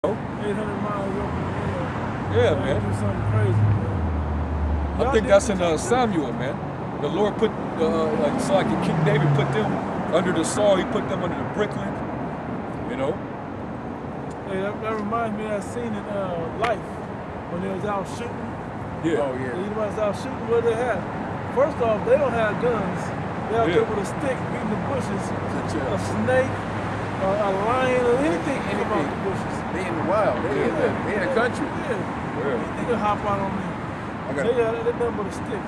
800 miles up in the air. Yeah, man. Do something crazy, man. I think that's in Samuel, man. The Lord put, like King David put them under the saw, he put them under the brickling, you know? Hey, that reminds me of that scene in Life, when they was out shooting. Yeah. Oh, yeah. Anybody out shooting, what they have? First off, they don't have guns. They out there with a stick beating the bushes, a snake, a lion, or anything can come out the bushes. They in the wild. They in the country. Yeah. Anything can hop out on me. They nothing but a stick.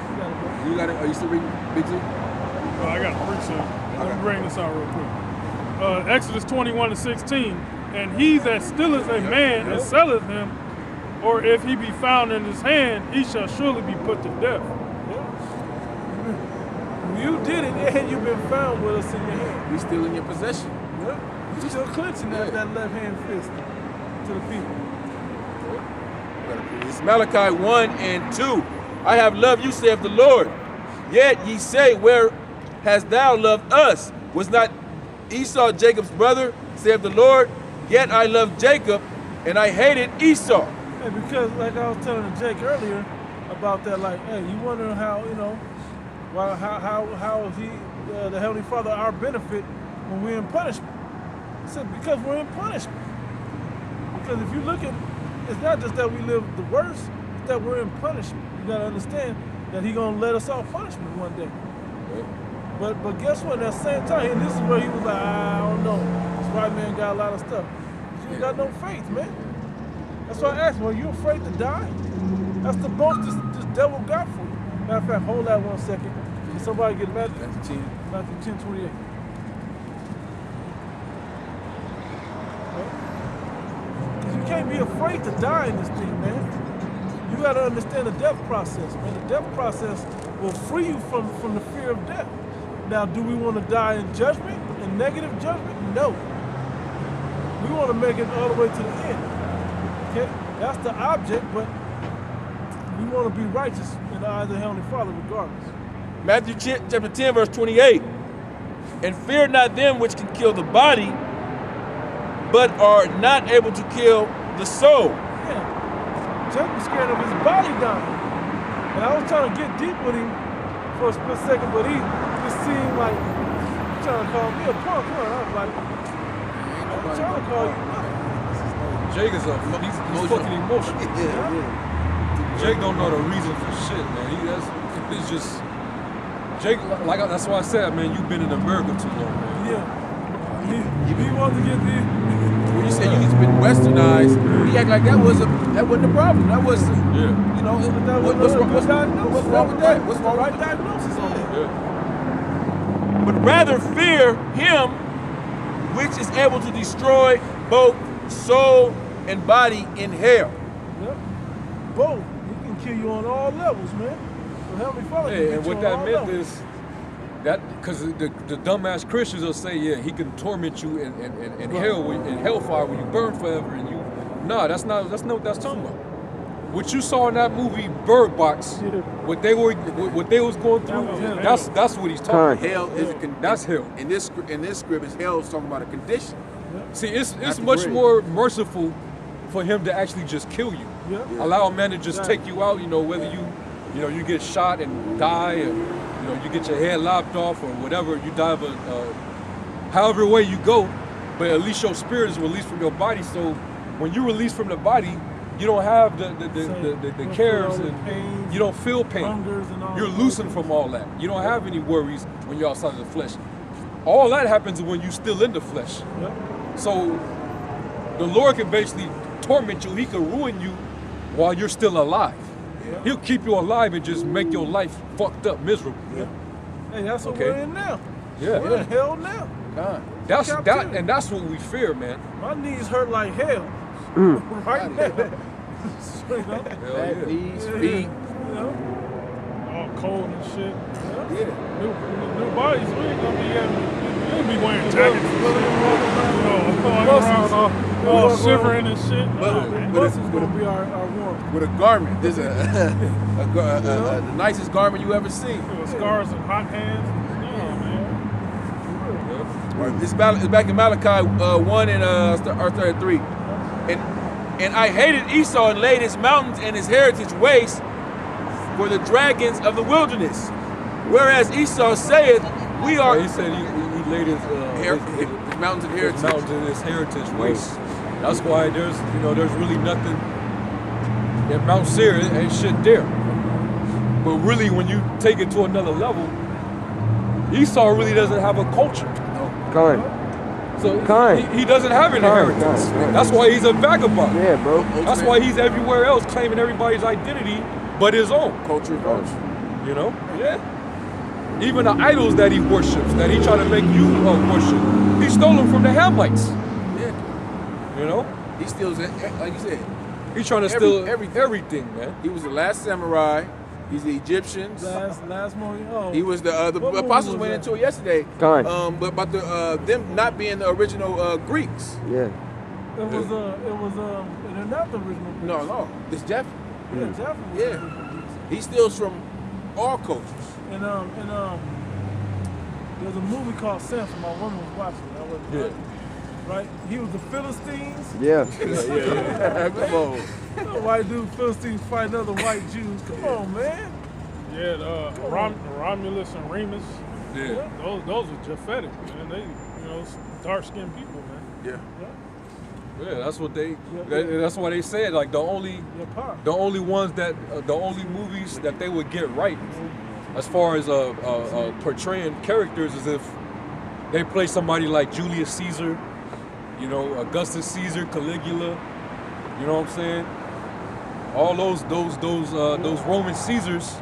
You got it? Are you still reading Big Z? I got to preach something. Let me bring this out real quick. Exodus 21:16. And he that stealeth a man and selleth him, or if he be found in his hand, he shall surely be put to death. You did it, and you've been found with us in your hand. We still in your possession. Yep. You still clenching that left hand fist to the people. It's Malachi 1:2. I have loved you, saith the Lord. Yet ye say, where hast thou loved us? Was not Esau Jacob's brother, saith the Lord? Yet I loved Jacob, and I hated Esau. Hey, because like I was telling Jake earlier about that, like, hey, you wondering how, how is he, the Heavenly Father, our benefit when we're in punishment? I said, because we're in punishment. Because if you look at, it's not just that we live the worst, it's that we're in punishment. You gotta understand that He's gonna let us off punishment one day. But guess what? At the same time, and this is where he was like, I don't know. This white man got a lot of stuff. You ain't got no faith, man. That's why I asked him, are you afraid to die? That's the boast this devil got for you. Matter of fact, hold that 1 second. Can somebody get Matthew 10:28. Because you can't be afraid to die in this thing, man. You got to understand the death process, man. The death process will free you from the fear of death. Now, do we want to die in judgment, in negative judgment? No. We want to make it all the way to the end. Okay? That's the object, but we want to be righteous in the eyes of the Heavenly Father regardless. Matthew chapter 10, verse 28. And fear not them which can kill the body, but are not able to kill the soul. Yeah. Jacob was scared of his body dying. And I was trying to get deep with him for a split second, but he just seemed like trying to call me a punk. Huh? I was like, I'm trying to call you nothing. Jake is he's fucking emotional. Jake don't know the reason for shit, man. It's just Jake. That's why I said, man, you've been in America too long, man. Yeah. He wants to get the. When you say you've been westernized, he act like that wasn't a problem. That was, what's wrong with that? What's wrong with diagnosis on that? Yeah. But rather fear him which is able to destroy both soul and body in hell. Yep. Both. He can kill you on all levels, man. So Heavenly Father can And what that meant is that because the dumbass Christians will say, yeah, he can torment you in hell, in hellfire when you burn forever, and you. Nah, that's not what that's talking about. What you saw in that movie Bird Box, what they was going through, that's what he's talking about. Hell is that's hell. In this script, is hell is talking about a condition. See, it's much more merciful for him to actually just kill you. Allow a man to just take you out, whether you get shot and die, and you get your head lopped off or whatever, you die of however way you go, but at least your spirit is released from your body. So when you release from the body, you don't have the cares and you don't feel pain. You're loosened from all that. You don't have any worries when you're outside of the flesh. All that happens when you're still in the flesh. So the Lord can basically torment you. He can ruin you while you're still alive. He'll keep you alive and just make your life fucked up, miserable. Hey, that's what we're in now. Yeah. We're in hell now. And that's what we fear, man. My knees hurt like hell. Right now. Back, knees, feet. All cold and shit. New bodies, we ain't gonna be we'll be wearing jackets. All shivering and shit. But it's gonna be our warmth. With a garment. There's the nicest garment you ever seen. With scars and hot hands. It's back in Malachi 1 and 33. And And I hated Esau and laid his mountains and his heritage waste for the dragons of the wilderness. Whereas Esau saith, we are... He said he laid his mountains and heritage. His mountains and his heritage waste. That's why there's really nothing at Mount Seir. Ain't shit there. But really, when you take it to another level, Esau really doesn't have a culture. So he doesn't have an inheritance. That's why he's a vagabond. Yeah, bro. That's why he's everywhere else claiming everybody's identity but his own. Culture. You know? Yeah. Even the idols that he worships, that he try to make you worship, he stole them from the Hamites. Yeah. You know? He steals, like you said. He's trying to steal everything, man. He was the last samurai. He's the Egyptians. Last movie. Oh. He was the apostles went into it yesterday. But about them not being the original Greeks. Yeah. It was they're not the original. No, it's Jeff. Yeah, definitely. Yeah. He steals from all cultures. And there's a movie called Samson. My woman was watching it. I wasn't right? He was the Philistines. Yeah. Come on. White dude, Philistines fighting other white Jews. Come on, man. Yeah, Romulus and Remus. Yeah. Those are Japhetic, man. They, dark-skinned people, man. Yeah. Yeah, that's what that's why they said like the only movies that they would get right as far as portraying characters is if they play somebody like Julius Caesar, Augustus Caesar, Caligula, you know what I'm saying? All those Roman Caesars,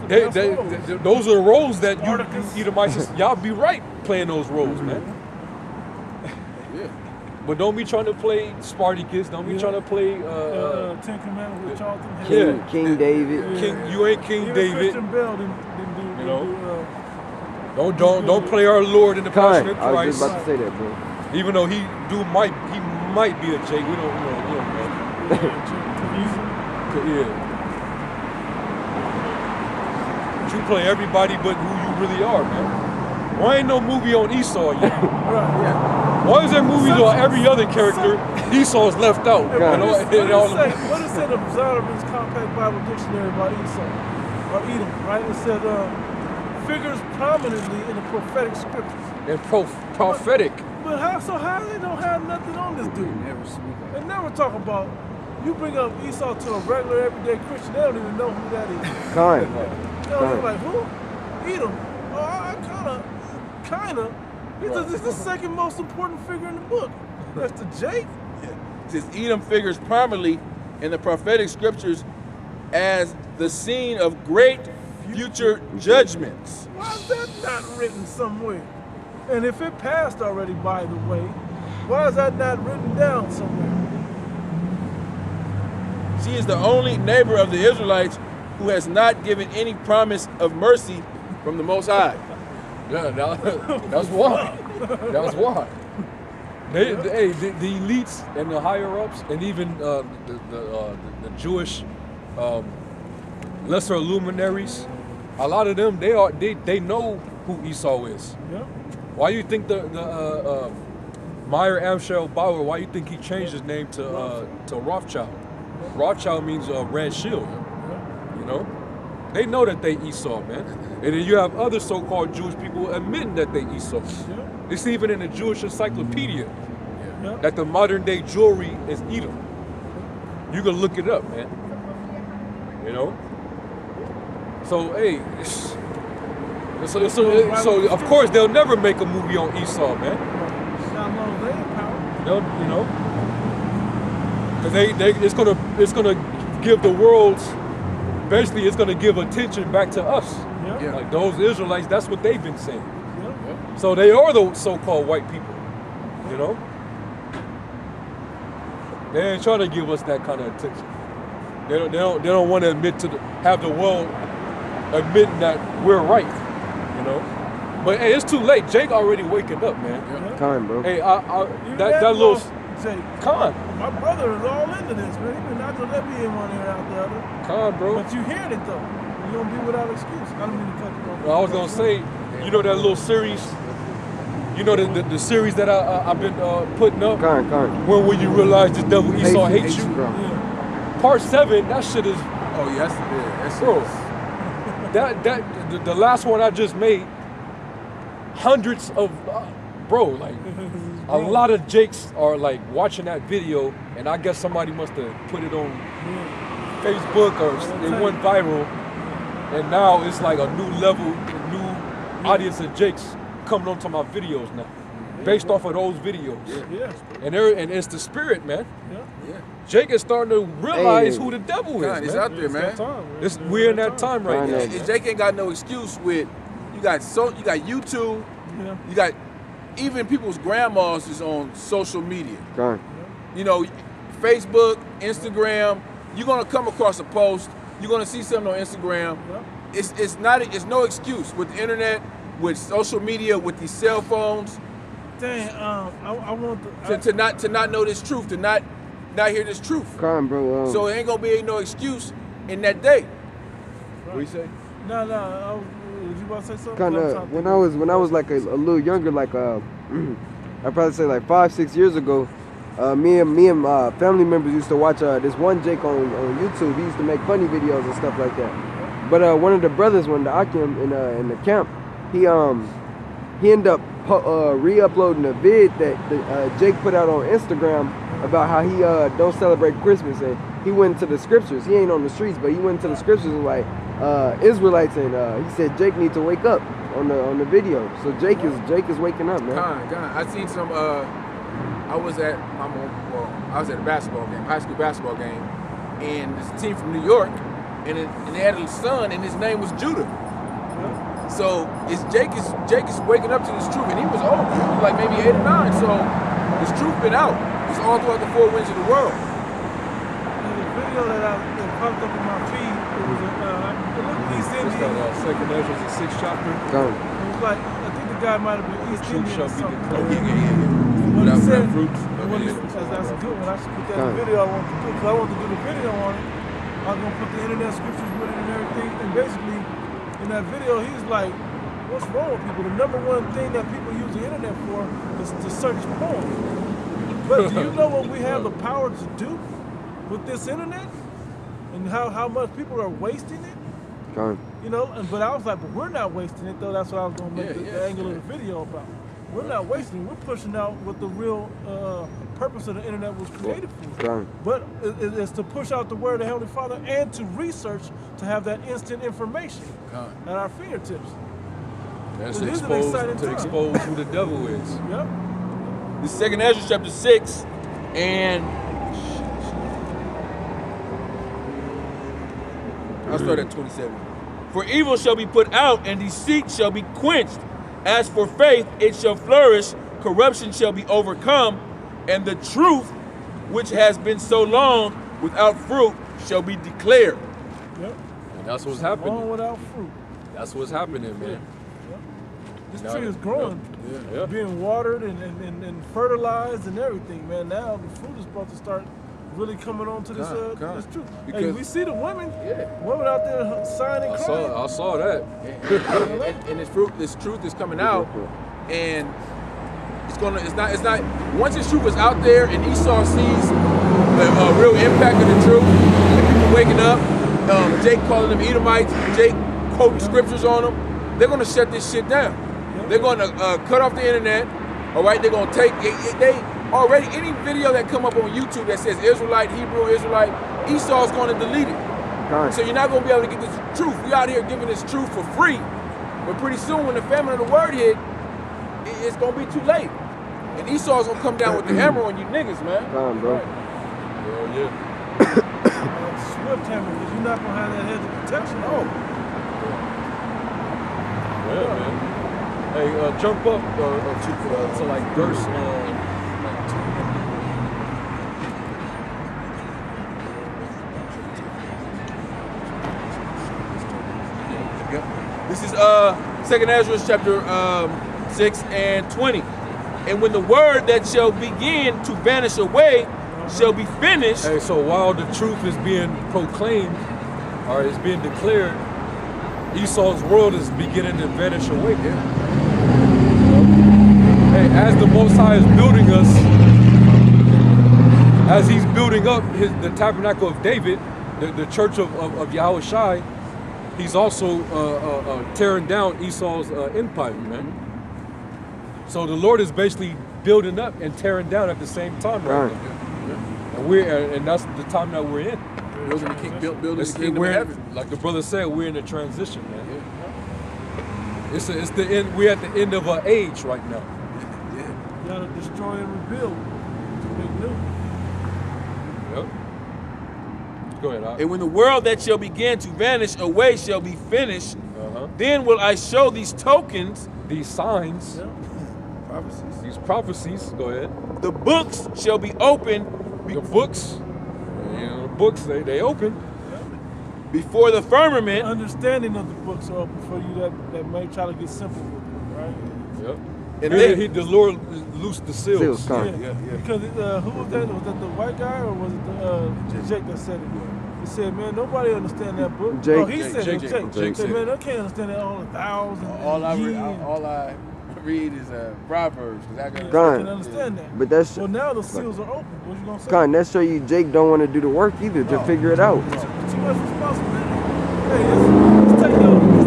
those are the roles that you Edomites, y'all be right playing those roles, man. But don't be trying to play Spartacus. Don't be trying to play Ten Commandments with Charlton. King David. You ain't King David. Christian Bell didn't do, Don't play our Lord in the Passion of Christ. I was just about to say that, bro. Even though he might be a Jake. We don't know. Yeah. But you play everybody but who you really are, man. Why ain't no movie on Esau yet? Why is there movies on every other character? Esau's left out. What does it say the Zondervan's Compact Bible Dictionary about Esau? Or Edom, right? It said figures prominently in the prophetic scriptures. And prophetic. But how they don't have nothing on this dude? They never talk about. You bring up Esau to a regular everyday Christian, they don't even know who that is. They're like, who? Edom. Oh, I kinda. He's the second most important figure in the book. That's the Jake. Yeah. It says Edom figures prominently in the prophetic scriptures as the scene of great future judgments. Why is that not written somewhere? And if it passed already, by the way, why is that not written down somewhere? She is the only neighbor of the Israelites who has not given any promise of mercy from the Most High. Yeah, that's why. That's why. The elites and the higher ups, and even the Jewish lesser luminaries, a lot of them they know who Esau is. Yeah. Why you think the Meyer Amschel Bauer? Why you think he changed his name to Rothschild? Rothschild means red shield. You know. They know that they Esau, man. And then you have other so-called Jewish people admitting that they Esau. Yeah. It's even in the Jewish encyclopedia Yeah. that the modern day jewelry is Edom. You can look it up, man. You know? So, hey, so of course they'll never make a movie on Esau, man. You know? Because it's gonna give the world's, basically, it's going to give attention back to us. Yeah. Like those Israelites, that's what they've been saying. Yeah. So they are the so-called white people, you know? They ain't trying to give us that kind of attention. They don't want to have the world admitting that we're right, you know? But hey, it's too late. Jake already waking up, man. Yeah. Time, bro. Hey, that little Jake, Con. my brother is all into this, man. He been not gonna let me in one ear out the other. Con, bro. But you hearing it though. You gonna be without excuse. I don't mean to cut you off. Well, I was gonna say, you know that little series You know the series that I've been putting up? Con. When will you realize the devil Esau hates you? Bro. Yeah. Part 7, that shit is, Oh, yes, that's bro. The last one I just made, hundreds of, bro, like a lot of Jakes are like watching that video, and I guess somebody must have put it on Facebook or it went viral, and now it's like a new level, a new audience of Jakes coming onto my videos now, based off of those videos. Yeah. And it's the spirit, man. Yeah. Jake is starting to realize who the devil is, It's man. out there, man. We're in that time right now. And Jake ain't got no excuse with, you got YouTube, you got even people's grandmas is on social media. Con. You know, Facebook, Instagram, you're gonna come across a post, you're gonna see something on Instagram. It's no excuse with the internet, with social media, with these cell phones. Dang, I want to not know this truth, to not hear this truth. Con, bro. So it ain't gonna be no excuse in that day. What you say? No, was you about to say something? Kind of when I was like a little younger, like I'd probably say like 5-6 years ago, me and family members used to watch this one Jake on YouTube. He used to make funny videos and stuff like that. But one of the brothers, when the Akim in the camp, he ended up re-uploading a vid that Jake put out on Instagram about how he don't celebrate Christmas, and he went to the scriptures. He ain't on the streets, but he went to the scriptures and like Israelites, and he said Jake needs to wake up on the video. So Jake is waking up, man. I seen some. I was at a basketball game, high school basketball game, and this team from New York, and they had a son, and his name was Judah. So Jake is waking up to this truth, and he was old. He was like maybe 8 or 9. So this truth been out. It's all throughout the 4 winds of the world. There's a video that popped up in my feed. It was East Indian. Second Esdras, the 6th chapter. Con. It was like, I think the guy might have been East Truth Indian shall or be something. declared. What he said, fruits. that's a good one. I should put that in the video I want to do, because I want to do the video on it. I was going to put the internet scriptures with it and everything. And basically, in that video, he's like, what's wrong with people? The number one thing that people use the internet for is to search porn. But do you know what we have the power to do with this internet? And how much people are wasting it? Con. You know, but I was like, but we're not wasting it, though. That's what I was going to make the angle of the video about. We're not wasting it. We're pushing out what the real purpose of the internet was created for. Con. But it's to push out the word of the Heavenly Father and to research, to have that instant information at our fingertips. That's It to is an exciting expose time. who the devil is. Yep. The second Ezra chapter 6, and I'll start at 27. For evil shall be put out, and deceit shall be quenched. As for faith, it shall flourish. Corruption shall be overcome, and the truth, which has been so long without fruit, shall be declared. Yep. And that's what's Long happening. without fruit. That's what's happening, man. This tree is growing, being watered and fertilized and everything, man. Now the fruit is supposed to start really coming on to this truth. Hey, we see the women out there signing and crying. I saw that. And this truth is coming out, and it's not once this truth is out there and Esau sees the real impact of the truth, and people waking up, Jake calling them Edomites, Jake quoting scriptures on them, they're gonna shut this shit down. They're gonna cut off the internet. All right, they're gonna take already any video that come up on YouTube that says Israelite, Hebrew, Israelite, Esau's gonna delete it. So you're not gonna be able to get this truth. We out here giving this truth for free, but pretty soon when the famine of the word hit, it's gonna be too late. And Esau's gonna come down with the hammer on you niggas, man. Con, bro. Hell yeah. Swift hammer, because you're not gonna have that hedge of protection. Oh. Yeah, man. Hey, jump up to like verse like 2. This is Second Ezra chapter 6 and 20. And when the word that shall begin to vanish away shall be finished. Hey, so while the truth is being proclaimed or is being declared, Esau's world is beginning to vanish away. as the Most High is building us, as He's building up the tabernacle of David, the church of Yahweh Shai, He's also tearing down Esau's empire, man. So the Lord is basically building up and tearing down at the same time right now. And that's the time that we're in. Building the kingdom of heaven. Like the brother said, we're in a transition, man. It's the end. We're at the end of an age right now. You gotta destroy and rebuild to make new. Yep. Go ahead, Al. And when the world that shall begin to vanish away shall be finished, then will I show these tokens, these signs, prophecies. These prophecies. Go ahead. The books shall be open. The books, the books they open before the firmament. The understanding of the books are open for you that may try to get simple with it, right? Yep. And the Lord loosed the seals. Because who was that? Was that the white guy or was it the Jake that said it? He said, "Man, nobody understand that book." Jake. Oh, he said it. Jake said, "Man, I can't understand that all 1,000." All I read is Proverbs. I can understand that. But that's well, now the seals are open. What you gonna say? Con, that show you Jake don't want to do the work either to figure it out. Too much responsibility. Hey, it's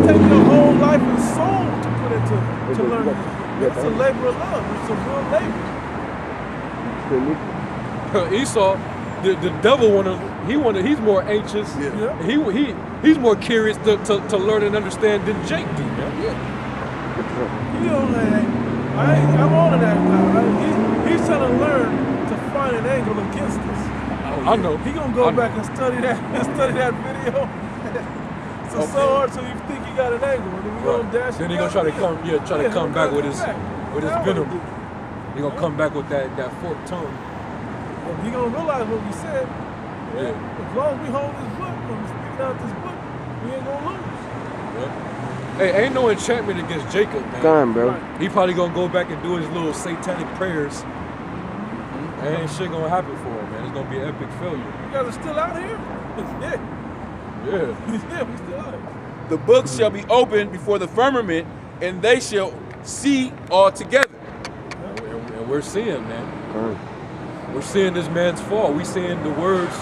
taking your whole life and soul to put into to learn. It's a labor of love. It's a real labor. Esau, the devil he's more anxious. He's more curious to learn and understand than Jake do, man. You know, I'm on to that now. He's trying to learn to find an angle against us. I know. He gonna go back and study that video. So hard till you think you got an angle, and then we gonna dash. Then he gonna try to come back with his venom. He gonna come back with that forked tongue. He gonna realize what we said. Yeah. As long as we hold this book, when we speak out this book, we ain't gonna lose. Yeah. Hey, ain't no enchantment against Jacob, man. Come on, bro. He probably gonna go back and do his little satanic prayers. Ain't shit gonna happen for him, man. It's gonna be an epic failure. You guys are still out here? Yeah, we still out here. The books shall be opened before the firmament, and they shall see all together. And we're seeing, man. We're seeing this man's fall. We seeing the words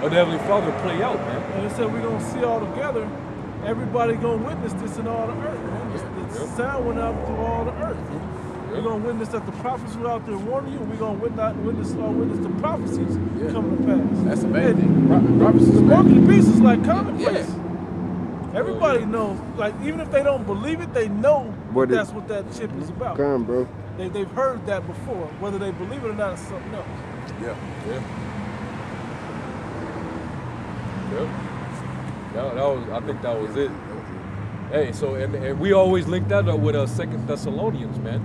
of the Heavenly Father play out, man. And they said we're gonna see all together. Everybody gonna witness this in all the earth, man. The sound went out through all the earth. We're gonna witness that the prophets were out there warning you. We're gonna witness the prophecies coming to pass. That's amazing. Prophecies. The mark of the beast is like commonplace. Everybody knows. Like even if they don't believe it, they know that's what that chip is about. Come on, bro. They've heard that before. Whether they believe it or not is something else. Yeah. I think that was it. Hey, so and we always link that up with 2 Thessalonians, man.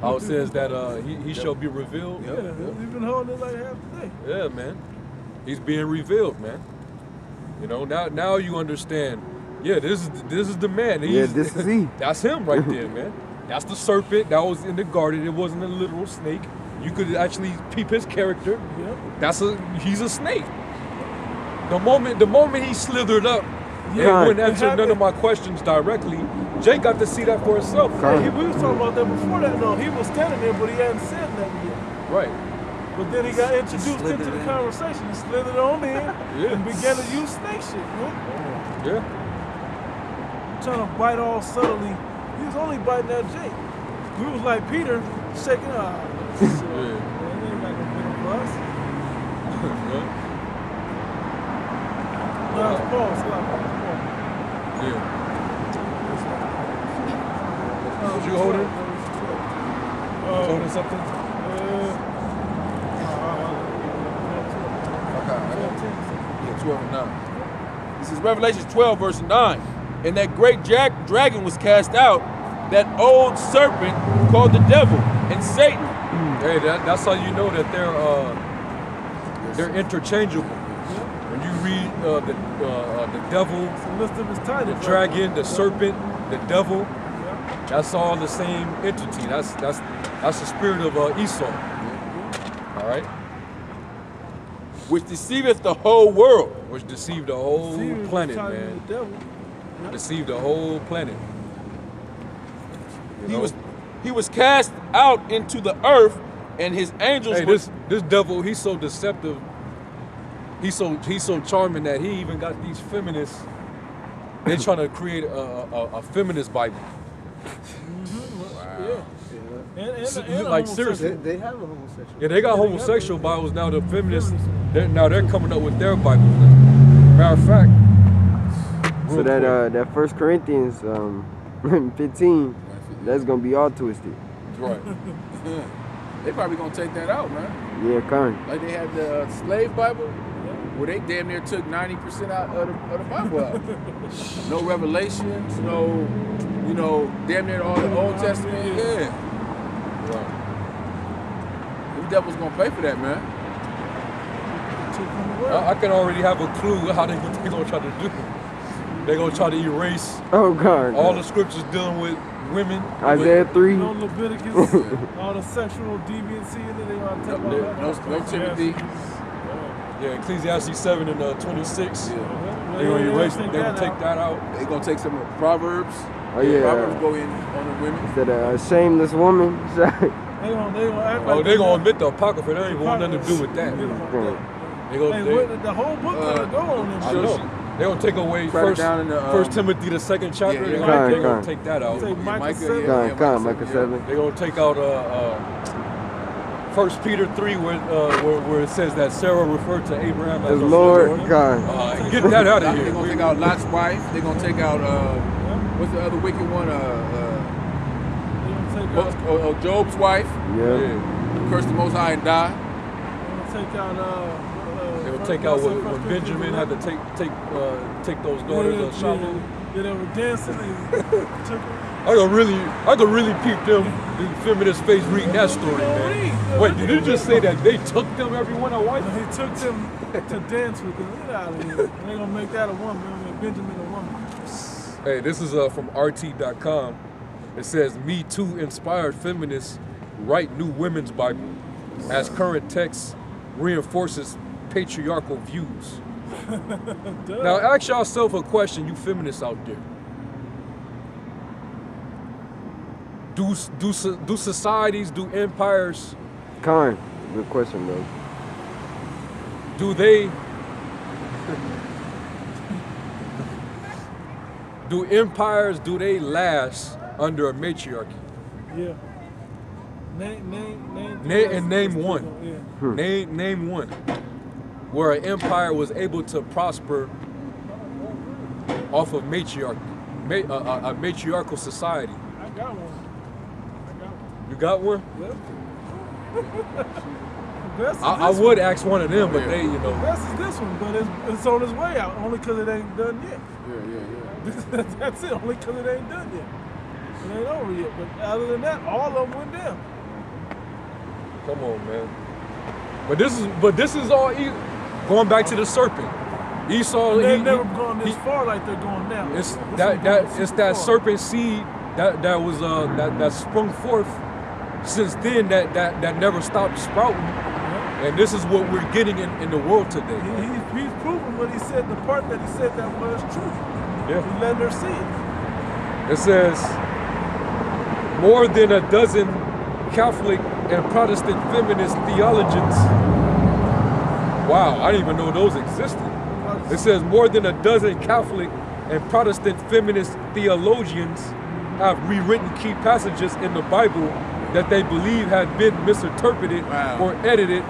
How it says that he shall be revealed. We've been holding it like half the day. Yeah, man. He's being revealed, man. You know, now you understand. Yeah, this is the man. This is he. That's him right there, man. That's the serpent that was in the garden. It wasn't a literal snake. You could actually peep his character. He's a snake. The moment he slithered up and wouldn't answer none of my questions directly, Jay got to see that for himself. We was talking about that before that. No, he was standing there, but he hadn't said nothing yet. Right. But then he got introduced into the conversation. He slithered on in and began to use snake shit, man. Yeah. Trying to bite all subtly. He was only biting that Jake. We was like Peter shaking our eyes. Man, they ain't got no bit of us. No, it's Paul. Yeah. Was you holding? Holding something? Yeah, 12 and 9. This is Revelation 12, verse 9. And that great dragon was cast out, that old serpent called the devil and Satan. Hey, that's how you know that they're interchangeable. When you read the devil, the dragon, the serpent, the devil, that's all the same entity. That's the spirit of Esau. All right. Which deceiveth the whole world. Which deceived the whole planet, man. Deceived the whole planet. he was cast out into the earth, and his angels. Hey, this devil, he's so deceptive. He's so charming that he even got these feminists. They trying to create a feminist Bible. Wow. And like seriously, They have a homosexual. yeah, they got homosexual Bibles now. The feminists, they're coming up with their Bibles now. Matter of fact. So that 1 Corinthians 15, that's gonna be all twisted. Right. They probably gonna take that out, man. Yeah, current. Like they had the slave Bible, where they damn near took 90% out of the Bible out. No revelations, no, damn near all the Old Testament. Yeah. Right. Them devils gonna pay for that, man. I can already have a clue how they gonna try to do it. They're gonna try to erase Oh God. all the scriptures dealing with women. Isaiah 3. No Leviticus, all the sexual deviancy that they want to take all that. No Timothy. Yeah, Ecclesiastes 7 and 26. Yeah. They're gonna erase it. They're gonna take that out. They gonna take some of Proverbs. Oh yeah. Proverbs go in on the women. Instead of a shameless woman. They gonna act like They gonna admit the Apocrypha. They don't even want nothing to do with that. They the whole book gonna go on them. I know. They're gonna take away First Timothy the 2nd chapter. Yeah, They're gonna take that out. Take Micah 7. Micah 7. They're gonna take out 1 Peter 3 where it says that Sarah referred to Abraham as The her Lord Lord. God. Get that out of here. They're gonna take out Lot's wife. They're gonna take out what's the other wicked one? Job's wife. Yeah. Curse the Most High and die. They'll Take out when Benjamin had to take those daughters of Shiloh. Yeah, they were dancing and took her. I could really peep them in feminist face reading that story, man. Wait, did you just say that they took them everyone a wife? He took them to dance with them. Get out of here. They're gonna make that a woman, make Benjamin a woman. Hey, this is from RT.com. It says, Me Too inspired feminists write new women's Bible as current text reinforces patriarchal views. Now ask yourself a question, you feminists out there. Do societies, do empires, Karen, good question, bro. do empires, do they last under a matriarchy? Yeah. Name one. Yeah. Name one where an empire was able to prosper off of matriarchy, a matriarchal society. I got one. You got one? Best I would ask one of them, but they, Best is this one, but it's on its way out, only because it ain't done yet. Yeah. That's it, only because it ain't done yet. It ain't over yet, but other than that, all of them went down. Come on, man. But this is all going back to the serpent. Esau. They've never gone this far like they're going now. It's that serpent seed that was that sprung forth since then that never stopped sprouting. Yeah. And this is what we're getting in the world today. He's proven what he said. The part that he said that was true. Yeah. He letting her see it. It says more than a dozen Catholic and Protestant feminist theologians. Wow, I didn't even know those existed. It says more than a dozen Catholic and Protestant feminist theologians have rewritten key passages in the Bible that they believe had been misinterpreted or edited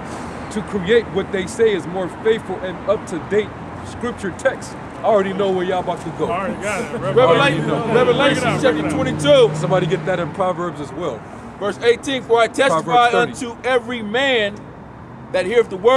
to create what they say is more faithful and up-to-date scripture text. I already know where y'all about to go. Already got it. Revelation chapter 22. Somebody get that in Proverbs as well. Verse 18, for I testify unto every man that heareth the word